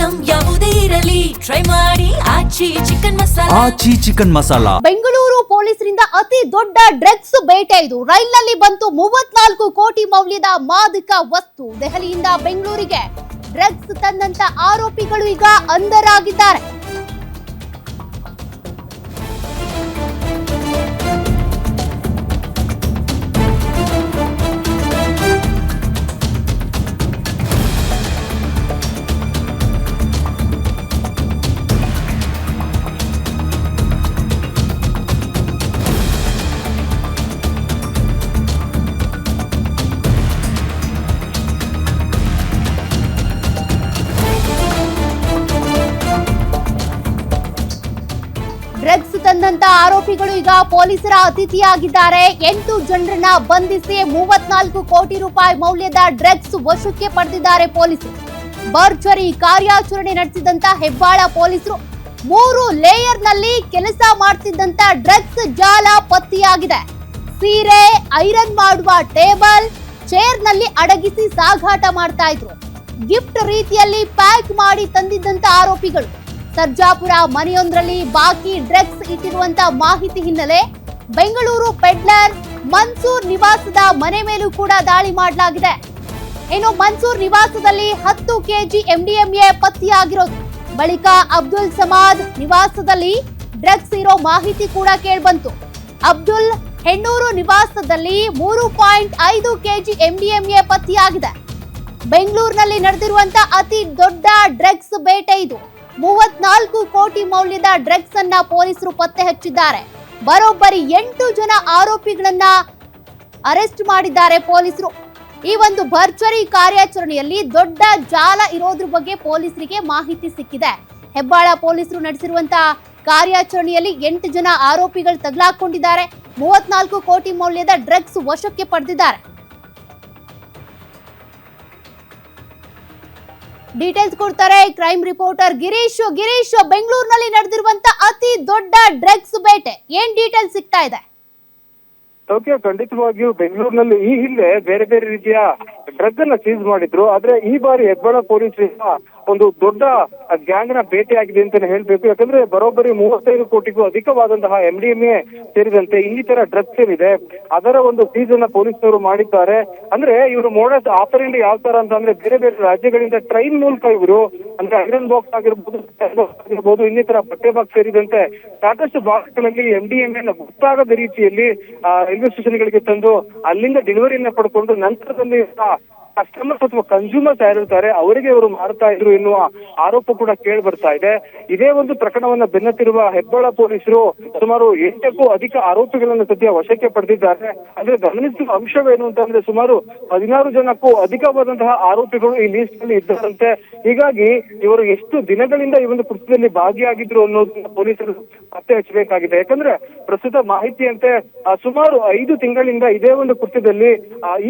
Item ಯಾವುದೇ ಇರಲಿ try ಮಾಡಿ ಆಚಿ ಚಿಕನ್ ಮಸಾಲಾ. ಆಚಿ ಚಿಕನ್ ಮಸಾಲಾ. ಬೆಂಗಳೂರು ಪೊಲೀಸರಿಂದ ಅತಿ ದೊಡ್ಡ ಡ್ರಗ್ಸ್ ಬೇಟೆ ಇದು. ರೈಲ್ನಲ್ಲಿ ಬಂತು 34 ಕೋಟಿ ಮೌಲ್ಯದ ಮಾದಕ ವಸ್ತು. ದೆಹಲಿಯಿಂದ ಬೆಂಗಳೂರಿಗೆ ಡ್ರಗ್ಸ್ ತಂದಂತ ಆರೋಪಿಗಳು ಈಗ ಅಂಧರಾಗಿದ್ದಾರೆ. ಡ್ರಗ್ಸ್ ತಂದಂತ ಆರೋಪಿಗಳು ಈಗ ಪೊಲೀಸರ ಅತಿಥಿಯಾಗಿದ್ದಾರೆ. 8 ಜನರನ್ನ ಬಂಧಿಸಿ 34 ಕೋಟಿ ರೂಪಾಯಿ ಮೌಲ್ಯದ ಡ್ರಗ್ಸ್ ವಶಕ್ಕೆ ಪಡೆದಿದ್ದಾರೆ ಪೊಲೀಸರು. ಭರ್ಜರಿ ಕಾರ್ಯಾಚರಣೆ ನಡೆಸಿದಂತ ಹೆಬ್ಬಾಳ ಪೊಲೀಸರು 3 ಲೇಯರ್ ನಲ್ಲಿ ಕೆಲಸ ಮಾಡ್ತಿದ್ದಂತ ಡ್ರಗ್ಸ್ ಜಾಲ ಪತ್ತೆಯಾಗಿದೆ. ಸೀರೆ, ಐರನ್ ಮಾಡುವ ಟೇಬಲ್, ಚೇರ್ ನಲ್ಲಿ ಅಡಗಿಸಿ ಸಾಗಾಟ ಮಾಡ್ತಾ ಇದ್ರು. ಗಿಫ್ಟ್ ರೀತಿಯಲ್ಲಿ ಪ್ಯಾಕ್ ಮಾಡಿ ತಂದಿದ್ದಂತ ಆರೋಪಿಗಳು ಸರ್ಜಾಪುರ ಮನೆಯೊಂದರಲ್ಲಿ ಬಾಕಿ ಡ್ರಗ್ಸ್ ಇಟ್ಟಿರುವಂತ ಮಾಹಿತಿ ಹಿನ್ನೆಲೆ ಬೆಂಗಳೂರು ಪೆಡ್ಲರ್ ಮನ್ಸೂರ್ ನಿವಾಸದ ಮನೆ ಮೇಲೂ ಕೂಡ ದಾಳಿ ಮಾಡಲಾಗಿದೆ. ಇನ್ನು ಮನ್ಸೂರ್ ನಿವಾಸದಲ್ಲಿ 10 ಕೆಜಿ MDMA ಪತ್ತೆಯಾಗಿರೋದು. ಬಳಿಕ ಅಬ್ದುಲ್ ಸಮಾದ್ ನಿವಾಸದಲ್ಲಿ ಡ್ರಗ್ಸ್ ಇರೋ ಮಾಹಿತಿ ಕೂಡ ಕೇಳ್ಬಂತು. ಅಬ್ದುಲ್ ಹೆಣ್ಣೂರು ನಿವಾಸದಲ್ಲಿ 3.5 ಕೆಜಿ MDMA ಪತ್ತೆಯಾಗಿದೆ. ಬೆಂಗಳೂರಿನಲ್ಲಿ ನಡೆದಿರುವಂತ ಅತಿ ದೊಡ್ಡ ಡ್ರಗ್ಸ್ ಬೇಟೆ ಇದು. 34 ಕೋಟಿ ಮೌಲ್ಯದ ಡ್ರಗ್ಸ್ ಅನ್ನ ಪೊಲೀಸರು ಪತ್ತೆ ಹಚ್ಚಿದ್ದಾರೆ. ಬರೋಬ್ಬರಿ 8 ಜನ ಆರೋಪಿಗಳನ್ನ ಅರೆಸ್ಟ್ ಮಾಡಿದ್ದಾರೆ ಪೊಲೀಸರು. ಈ ಒಂದು ಭರ್ಜರಿ ಕಾರ್ಯಾಚರಣೆಯಲ್ಲಿ ದೊಡ್ಡ ಜಾಲ ಇರೋದ್ರ ಬಗ್ಗೆ ಪೊಲೀಸರಿಗೆ ಮಾಹಿತಿ ಸಿಕ್ಕಿದೆ. ಹೆಬ್ಬಾಳ ಪೊಲೀಸರು ನಡೆಸಿರುವಂತಹ ಕಾರ್ಯಾಚರಣೆಯಲ್ಲಿ 8 ಜನ ಆರೋಪಿಗಳು ತಗಲಾಕೊಂಡಿದ್ದಾರೆ. 34 ಕೋಟಿ ಮೌಲ್ಯದ ಡ್ರಗ್ಸ್ ವಶಕ್ಕೆ ಪಡೆದಿದ್ದಾರೆ. ಡೀಟೇಲ್ಸ್ ಕೊಡ್ತಾರೆ ಕ್ರೈಮ್ ರಿಪೋರ್ಟರ್ ಗಿರೀಶ್. ಬೆಂಗಳೂರಿನಲ್ಲಿ ನಡೆದಿರುವಂತ ಅತಿ ದೊಡ್ಡ ಡ್ರಗ್ಸ್ ಬೇಟೆ ಏನ್ ಡೀಟೇಲ್ಸ್ ಸಿಗ್ತಾ ಇದೆ? ಓಕೆ, ಖಂಡಿತವಾಗಿಯೂ ಬೆಂಗಳೂರಿನಲ್ಲಿ ಈ ಹಿಂದೆ ಬೇರೆ ಬೇರೆ ರೀತಿಯ ಡ್ರಗ್ ಅನ್ನ ಸೀಸ್ ಮಾಡಿದ್ರು. ಆದ್ರೆ ಈ ಬಾರಿ ಹೆಬ್ಬಾಳ ಪೊಲೀಸರಿಂದ ಒಂದು ದೊಡ್ಡ ಗ್ಯಾಂಗ್ ನ ಭೇಟಿಯಾಗಿದೆ ಅಂತಾನೆ ಹೇಳ್ಬೇಕು. ಯಾಕಂದ್ರೆ ಬರೋಬ್ಬರಿ 35 ಕೋಟಿಗೂ ಅಧಿಕವಾದಂತಹ MDMA ಸೇರಿದಂತೆ ಇನ್ನಿತರ ಡ್ರಗ್ಸ್ ಏನಿದೆ ಅದರ ಒಂದು ಸೀಸ್ ಅನ್ನ ಪೊಲೀಸರು ಮಾಡಿದ್ದಾರೆ. ಅಂದ್ರೆ ಇವರು ಮೋಡಸ್ ಆಪರೇಂಡ್ ಯಾವ ತರ ಅಂತ ಅಂದ್ರೆ ಬೇರೆ ಬೇರೆ ರಾಜ್ಯಗಳಿಂದ ಟ್ರೈನ್ ಮೂಲಕ ಇವರು ಅಂದ್ರೆ ಐರನ್ ಬಾಕ್ಸ್ ಆಗಿರ್ಬೋದು ಇನ್ನಿತರ ಬಟ್ಟೆ ಬಾಕ್ಸ್ ಸೇರಿದಂತೆ ಸಾಕಷ್ಟು ಬಾಕ್ಸ್ಗಳಲ್ಲಿ MDMA ಗೊತ್ತಾಗದ ರೀತಿಯಲ್ಲಿ ರೈಲ್ವೆ ಸ್ಟೇಷನ್ಗಳಿಗೆ ತಂದು ಅಲ್ಲಿಂದ ಡೆಲಿವರಿಯನ್ನ ಪಡ್ಕೊಂಡು ನಂತರದಲ್ಲಿ ಕಸ್ಟಮರ್ಸ್ ಅಥವಾ ಕನ್ಸ್ಯೂಮರ್ಸ್ ಯಾರಿರ್ತಾರೆ ಅವರಿಗೆ ಇವರು ಮಾರ್ತಾ ಇದ್ರು ಎನ್ನುವ ಆರೋಪ ಕೂಡ ಕೇಳಿ ಬರ್ತಾ ಇದೆ. ಇದೇ ಒಂದು ಪ್ರಕರಣವನ್ನ ಬೆನ್ನತ್ತಿರುವ ಹೆಬ್ಬಾಳ ಪೊಲೀಸರು ಸುಮಾರು 8ಕ್ಕೂ ಅಧಿಕ ಆರೋಪಿಗಳನ್ನು ಸದ್ಯ ವಶಕ್ಕೆ ಪಡೆದಿದ್ದಾರೆ. ಅಂದ್ರೆ ಗಮನಿಸುವ ಅಂಶವೇನು ಅಂತಂದ್ರೆ ಸುಮಾರು 16 ಜನಕ್ಕೂ ಅಧಿಕವಾದಂತಹ ಆರೋಪಿಗಳು ಈ ಲಿಸ್ಟ್ ನಲ್ಲಿ ಇದ್ದಾರಂತೆ. ಹೀಗಾಗಿ ಇವರು ಎಷ್ಟು ದಿನಗಳಿಂದ ಈ ಒಂದು ಕೃತ್ಯದಲ್ಲಿ ಭಾಗಿಯಾಗಿದ್ರು ಅನ್ನೋದನ್ನ ಪೊಲೀಸರು ಪತ್ತೆ ಹಚ್ಚಬೇಕಾಗಿದೆ. ಯಾಕಂದ್ರೆ ಪ್ರಸ್ತುತ ಮಾಹಿತಿಯಂತೆ ಸುಮಾರು 5 ತಿಂಗಳಿಂದ ಇದೇ ಒಂದು ಕೃತ್ಯದಲ್ಲಿ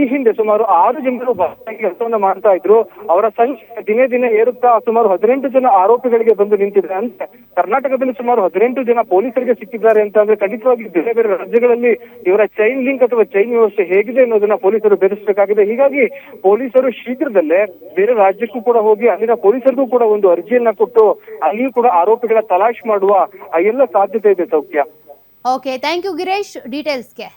ಈ ಹಿಂದೆ ಸುಮಾರು 6 ಜನರು ಕೆಲಸವನ್ನ ಮಾಡ್ತಾ ಇದ್ರು. ಅವರ ಸಂಖ್ಯೆ ದಿನೇ ದಿನೇ ಏರುತ್ತಾ ಸುಮಾರು 18 ಜನ ಆರೋಪಿಗಳಿಗೆ ಬಂದು ನಿಂತಿದೆ. ಅಂದ್ರೆ ಕರ್ನಾಟಕದಲ್ಲಿ ಸುಮಾರು 18 ಜನ ಪೊಲೀಸರಿಗೆ ಸಿಕ್ಕಿದ್ದಾರೆ ಅಂತ ಅಂದ್ರೆ ಖಂಡಿತವಾಗಿ ಬೇರೆ ಬೇರೆ ರಾಜ್ಯಗಳಲ್ಲಿ ಇವರ ಚೈನ್ ಲಿಂಕ್ ಅಥವಾ ಚೈನ್ ವ್ಯವಸ್ಥೆ ಹೇಗಿದೆ ಅನ್ನೋದನ್ನ ಪೊಲೀಸರು ಬೆರೆಸಬೇಕಾಗಿದೆ. ಹೀಗಾಗಿ ಪೊಲೀಸರು ಶೀಘ್ರದಲ್ಲೇ ಬೇರೆ ರಾಜ್ಯಕ್ಕೂ ಕೂಡ ಹೋಗಿ ಅಲ್ಲಿನ ಪೊಲೀಸರಿಗೂ ಕೂಡ ಒಂದು ಅರ್ಜಿಯನ್ನ ಕೊಟ್ಟು ಅಲ್ಲಿಯೂ ಕೂಡ ಆರೋಪಿಗಳ ತಲಾಶ್ ಮಾಡುವ ಎಲ್ಲ ಸಾಧ್ಯತೆ ಇದೆ. ಸೌಖ್ಯ. Okay, thank you Girish ಡೀಟೇಲ್ಸ್ಗೆ.